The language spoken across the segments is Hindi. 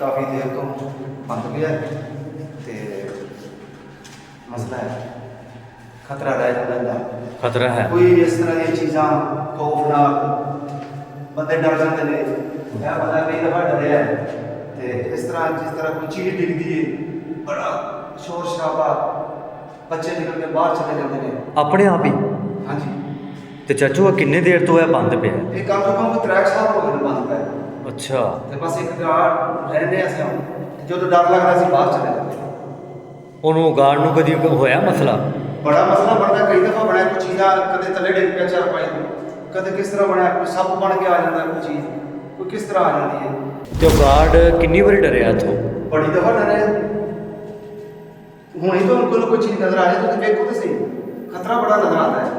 काफ़ी देर तो बंद गया तो मसला है खतरा रह जाता है। खतरा है कोई इस तरह दी चीज़ां खौफनाक बंदे डर जाते हैं। मैं पता कई दफ़ा डरे है तो इस तरह जिस तरह कोई चीज़ डिगती है बड़ा शोर शराबा बच्चे निकल के बाहर चले जाते हैं अपने आप ही। हाँ जी। तो चाचू आ किन्ने देर तो है बंद पे है? ये कम से कम 3 साल हो गए बंद पे। अच्छा तो बस एक गार्ड रहने असें जो तो डर लगता सी बाहर चले जाते ਉਹਨੂੰ ਗਾਰਡ ਨੂੰ ਕਦੀ ਹੋਇਆ ਮਸਲਾ? बड़ा मसला बनता कई दफ़ा बनया कोई चीज़ा कदे थले डिग पिया चार पाई कदे किस तरह बनया कोई सप बन के आ जाता है कोई चीज़ कोई किस तरह आ जाती है। ਤੇ ਉਹ ਗਾਰਡ ਕਿੰਨੀ ਵਾਰੀ ਡਰਿਆ ਇੱਥੋਂ? बड़ी दफ़ा डरे हूँ ही तो उनको कोई चीज़ नजर आ जाए तो देखो तो सही खतरा बड़ा नजर आता है।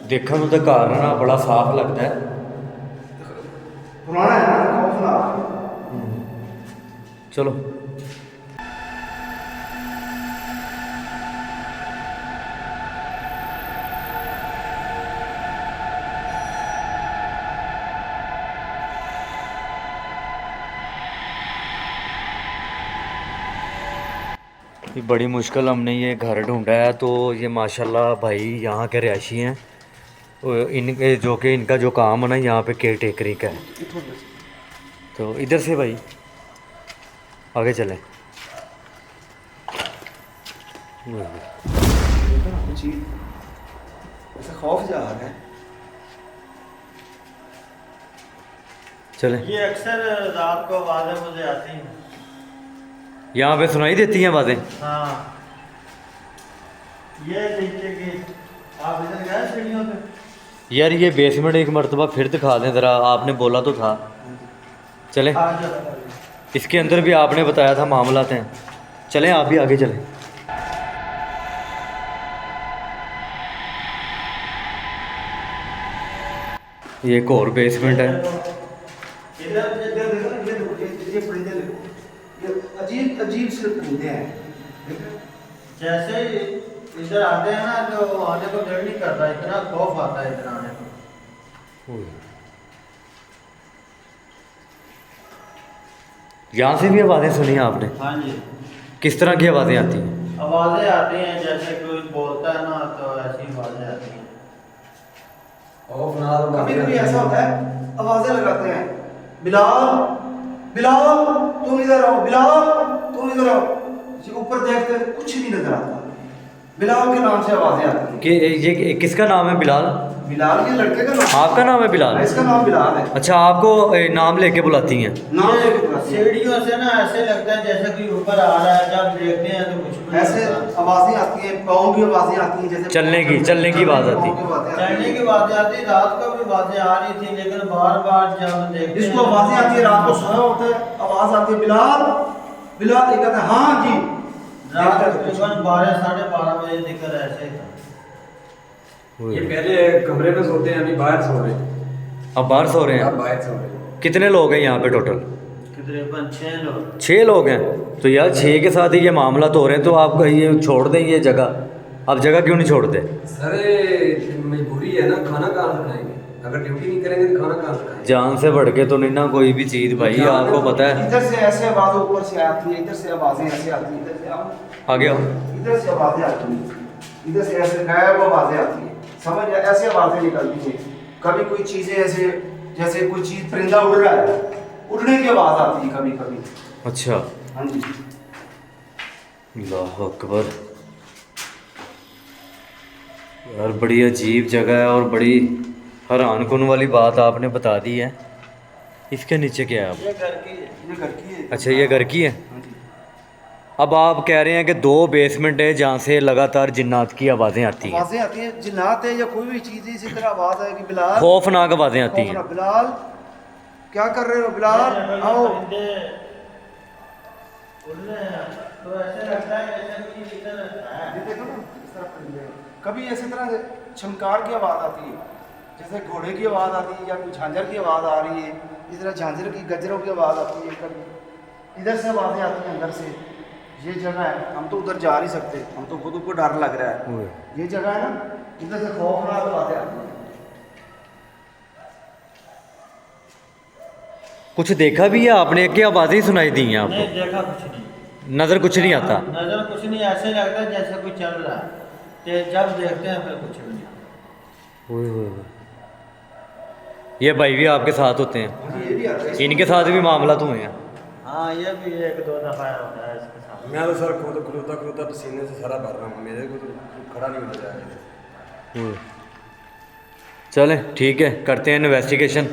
ਦੇਖਣ ਨੂੰ ਤਾਂ ਘਰ ਨਾ ਬੜਾ ਸਾਫ਼ ਲੱਗਦਾ ਹੈ। पुराना है ना खौफनाक। चलो ये बड़ी मुश्किल हमने ये घर ढूंढा है तो ये माशाल्लाह भाई यहाँ के रहायशी हैं। इनके जो कि इनका जो काम है ना यहाँ पे केयर टेकरिंग का है। तो इधर से भाई आगे चलें। ऐसा खौफ जा रहा है। चलें। ये अक्सर रात को आवाज़ें मुझे आती हैं। यहाँ पे सुनाई देती हैं आवाज़ें? हाँ ये नीचे की आप इधर गए सीढ़ियों पे? यार ये बेसमेंट एक मरतबा फिर दिखा दें ज़रा, आपने बोला तो था। चलें आ जाओ। इसके अंदर भी आपने बताया था मामलात हैं। चलें आप भी आगे चलें। ये एक और बेसमेंट है। इधर इधर देखो ये परिंदे देखो ये अजीब अजीब से परिंदे हैं। जैसे ही इधर आते हैं ना तो आने को दिल नहीं करता, इतना खौफ आता है इधर आने को। यहाँ से भी आवाज़ें सुनी हैं आपने? हाँ जी किस तरह की आवाज़ें आती हैं? आवाज़ें आती हैं जैसे कोई बोलता है ना तो ऐसी आवाज़ें आती हैं। कभी कभी ऐसा होता है आवाजें लगाते हैं बिलाल बिलाल तुम इधर आओ बिलाल तुम इधर आओ ऊपर देखते हैं कुछ नहीं नजर आता। बिलाल के नाम से आवाजें आती हैं। कि ये किसका नाम है बिलाल? बिलाल ये लड़के का नाम। आपका नाम है बिलाल? इसका नाम बिलाल है। अच्छा आपको नाम लेके बुलाती हैं? नाम लेके बुलाते हैं। सीढ़ियों से ना ऐसे लगता है जैसे कोई ऊपर आ रहा है, जब देखते हैं तो कुछ भी नहीं ऐसे होता। आवाजें आती हैं पाँव की आवाजें आती हैं जैसे चलने की आवाज़ आती है। चढ़ने की बातें आती, रात को भी बातें आ रही थी लेकिन बार बार जब देखते जिसको आवाजें आती है रात को सोया होता है आवाज आती है बिलाल बिलाल ये कहते हैं हाँ जी रात तकरीबन 12-12:30 बजे निकल ऐसे ही था। ये पहले कमरे में सोते हैं, अभी बाहर सो रहे हैं। अब बाहर सो रहे अब हैं? बाहर सो रहे हैं। कितने लोग हैं यहाँ पे टोटल? तकरीबन 6 लोग। 6 लोग हैं। तो यार 6 के साथ ही ये मामला तो हो रहे हैं तो आप ये छोड़ दें ये जगह? आप जगह क्यों नहीं छोड़ते? सर मजबूरी है ना, खाना कहाँ से खाएंगे? अगर ड्यूटी नहीं करेंगे तो खाना कहाँ से खाएंगे? जान से बढ़ के तो नहीं ना कोई भी चीज़ भाई, आपको पता है। इधर से ऐसे आवाजें ऊपर से आती है इधर से आवाजें ऐसे आती है इधर से आगे आओ। इधर से आवाजें आती हैं इधर से ऐसे गायब आवाजें आती हैं समझ ऐसे आवाजें निकलती हैं। कभी कोई चीजें ऐसे जैसे कोई चीज परिंदा उड़ रहा है उड़ने की आवाज आती है कभी कभी। अच्छा हाँ जी अल्लाह अकबर। यार बड़ी अजीब जगह है और बड़ी हैरान कुन वाली बात आपने बता दी है। इसके नीचे क्या है अब? ये घर की है। ये घर की है। अच्छा ये घर की है। हाँ जी। अब आप कह रहे हैं कि 2 बेसमेंट है जहाँ से लगातार जिन्नात की आवाज़ें आती हैं। आवाजें आती हैं जिन्नात है या कोई भी चीज है इसी तरह आवाज आएगी बिलाल खौफनाक आवाज़ें आती हैं। खौफनाक, बिलाल क्या कर रहे हो बिलाल आओ। परिंदे उड़ रहे हैं तो ऐसे लगता है जैसे कोई इधर है। ये देखो ना इस तरह परिंदे हैं। कभी ऐसी तरह से छमकार की आवाज़ आती है जैसे घोड़े की आवाज़ आती है या कोई झांझर की आवाज़ आ रही है। इस तरह झांझर की गजरों की आवाज़ आती है कभी इधर से आवाज़ें आती हैं अंदर से। ये जगह है हम तो उधर जा नहीं सकते हम तो खुद को डर लग रहा है। ये जगह है ना इधर से खौफनाक आवाज़ें आती हैं। कुछ देखा भी है आपने कि आवाज़ें ही सुनाई दी हैं नहीं आपको? देखा कुछ नहीं। नज़र कुछ नहीं आता? नजर कुछ नहीं, ऐसे लगता है जैसे कोई चल रहा है, तो जब देखते हैं फिर कुछ भी नहीं। ओए होए होए। ये भाई भी आपके साथ होते हैं? हाँ, ये भी आता है। इनके साथ भी मामला तो हुए हैं? हाँ ये भी 1-2 दफ़ा होता है इसके साथ। मैं तो सर खुद खलोता खलोता पसीने से सारा भर रहा हूँ, मेरे को तो खड़ा नहीं हो जाएगा। ओए। चलें ठीक है, करते हैं इन्वेस्टिगेशन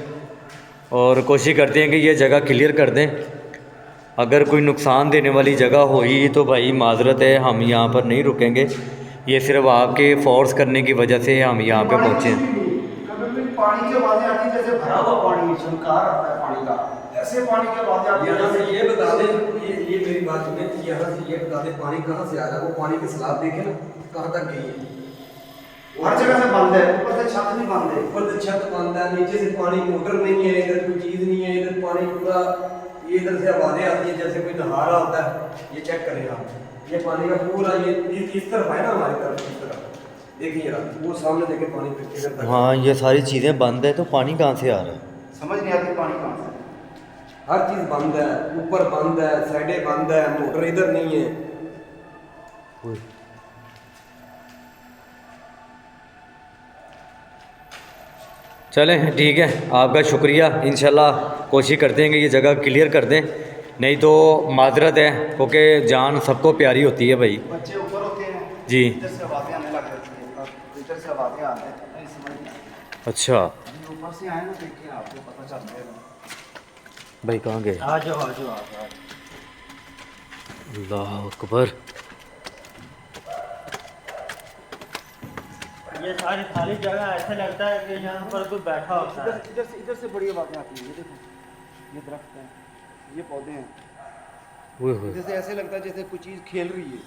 और कोशिश करते हैं कि ये जगह क्लियर कर दें। अगर कोई नुकसान देने वाली जगह हुई तो भाई माजरत है, हम यहाँ पर नहीं रुकेंगे। ये सिर्फ आपके फोर्स करने की वजह से हम यहाँ पे पहुँचे हैं। कभी भी पानी की आवाज़ें आती है, जैसे भरा हुआ पानी, झनकार आता है पानी का, ऐसे पानी की आवाज़ें आती यहाँ से है। ये बता दें, ये मेरी बात सुने, यहाँ से ये बता दें पानी कहाँ से आ रहा है, वो पानी की सैलाब देखे ना कहाँ तक गई है। हर जगह से बंद है, ऊपर से छत नहीं बंद है। ऊपर से छत बंद है, नीचे से पानी, मोटर नहीं है, इधर कोई चीज़ नहीं है, इधर पानी पूरा, ये इधर से आवाज़ें आती है जैसे कोई नहा रहा होता है। ये चेक करें आप, ये पानी का पूरा ये इस तरफ है ना, हमारी तरफ इस तरफ देखिए जरा, वो सामने देखे पानी किधर तक। हाँ ये सारी चीज़ें बंद है तो पानी कहाँ से आ रहा है? समझ नहीं आती पानी कहाँ से। हर चीज़ बंद है, ऊपर बंद है, साइडें बंद है, मोटर इधर नहीं है। ओए। चलें ठीक है, आपका शुक्रिया। इंशाल्लाह कोशिश करते हैं कि ये जगह क्लियर कर दें, नहीं तो माजरत है क्योंकि जान सबको प्यारी होती है भाई। बच्चे ऊपर होते हैं जी। इधर से आवाज़ें आने लग जाती है, इधर से आवाज़ें आते हैं, नहीं समझ नहीं आती। अच्छा अभी ऊपर से आए ना, देखिए आपको पता चल जाएगा। भाई कहाँ गए? आ जाओ आ जाओ आ जाओ। अल्लाह अकबर। ये सारी खाली जगह ऐसे लगता है कि यहाँ पर कोई बैठा होता है। इधर से बड़ी आवाज़ें आती हैं। ये देखो, ये दरख्त है, ये पौधे हैं, ओए होए। इधर से ऐसे लगता है जैसे कोई चीज़ खेल रही है।